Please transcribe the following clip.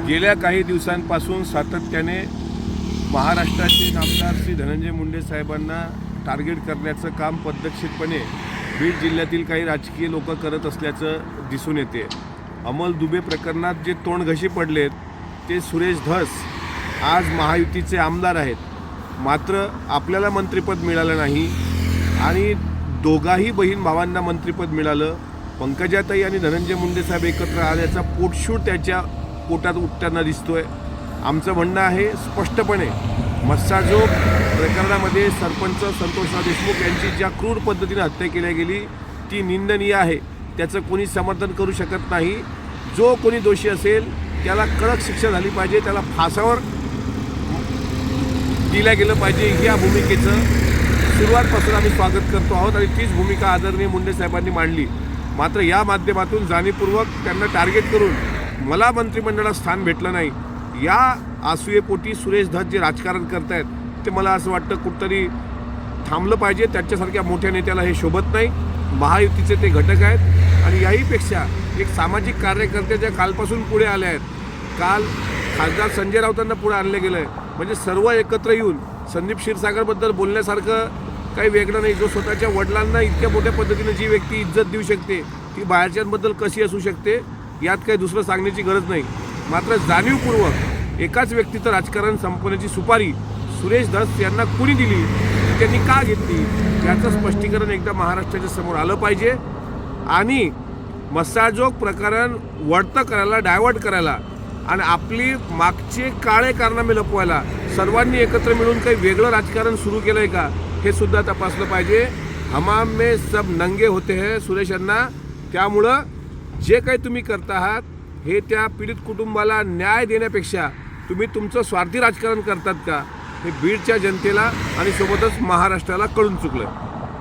गेल्या काही दिवसांपासून सातत्याने महाराष्ट्राचे आमदार श्री धनंजय मुंडे साहेबांना टार्गेट करण्याचं काम पद्धतशीरपणे बीड जिल्ह्यातील काही राजकीय लोक करत असल्याचं दिसून येते। अमल दुबे प्रकरणात जे तोंडघशी पडलेत ते सुरेश धस आज महायुतीचे आमदार आहेत, मात्र आपल्याला मंत्रिपद मिळालं नाही आणि दोघाही बहीण भावांना मंत्रिपद मिळालं। पंकजाताई आणि धनंजय मुंडे साहेब एकत्र आल्याचा पोटशूट त्याच्या पोटात उठताना दिसतोय। आमचं म्हणणं आहे स्पष्टपणे, मस्साजोग प्रकरणामध्ये सरपंच संतोषराव देशमुख यांची ज्या क्रूर पद्धतीने हत्या केली गेली ती निंदनीय आहे, त्याचं कोणी समर्थन करू शकत नाही। जो कोणी दोषी असेल त्याला कडक शिक्षा झाली पाहिजे, त्याला फासावर दिलं गेलं पाहिजे, या भूमिकेचं सुरुवातपासून आम्ही स्वागत करतो आहोत आणि तीच भूमिका आदरणीय मुंडे साहेबांनी मांडली। मात्र या माध्यमातून जाणीवपूर्वक त्यांना टार्गेट करून मला मंत्रिमंडळात स्थान भेटलं नाही या आसूयेपोटी सुरेश धस जे राजकारण करतायत ते मला असं वाटतं कुठंतरी थांबलं पाहिजे। त्यांच्यासारख्या मोठ्या नेत्याला हे शोभत नाही। महायुतीचे ते घटक आहेत आणि याहीपेक्षा एक सामाजिक कार्यकर्ते ज्या कालपासून पुढे आले आहेत, काल खासदार संजय राऊतांना पुढे आणले गेलं आहे, म्हणजे सर्व एकत्र येऊन संदीप क्षीरसागरबद्दल बोलण्यासारखं काही वेगळं नाही। जो स्वतःच्या वडिलांना इतक्या मोठ्या पद्धतीने जी व्यक्ती इज्जत देऊ शकते ती बाहेरच्यांबद्दल कशी असू शकते, यात काही दुसरं सांगण्याची गरज नाही। मात्र जाणीवपूर्वक एकाच व्यक्तीचं राजकारण संपवण्याची सुपारी सुरेश धस यांना कुणी दिली, त्यांनी का घेतली, याचं स्पष्टीकरण एकदा महाराष्ट्राच्या समोर आलं पाहिजे आणि मस्साजोग प्रकरण वळतं करायला, डायव्हर्ट करायला आणि आपली मागचे काळे कारनामे लपवायला सर्वांनी एकत्र मिळून काही वेगळं राजकारण सुरू केलं आहे का हे सुद्धा तपासलं पाहिजे। हमाम में सब नंगे होते हैं सुरेश अण्णा, त्यामुळं जे काही तुम्ही करता आहात हे त्या पीडित कुटुंबाला न्याय देण्यापेक्षा तुम्ही तुमचं स्वार्थी राजकारण करतात का, हे बीडच्या जनतेला आणि सोबतच महाराष्ट्राला कळून चुकलं।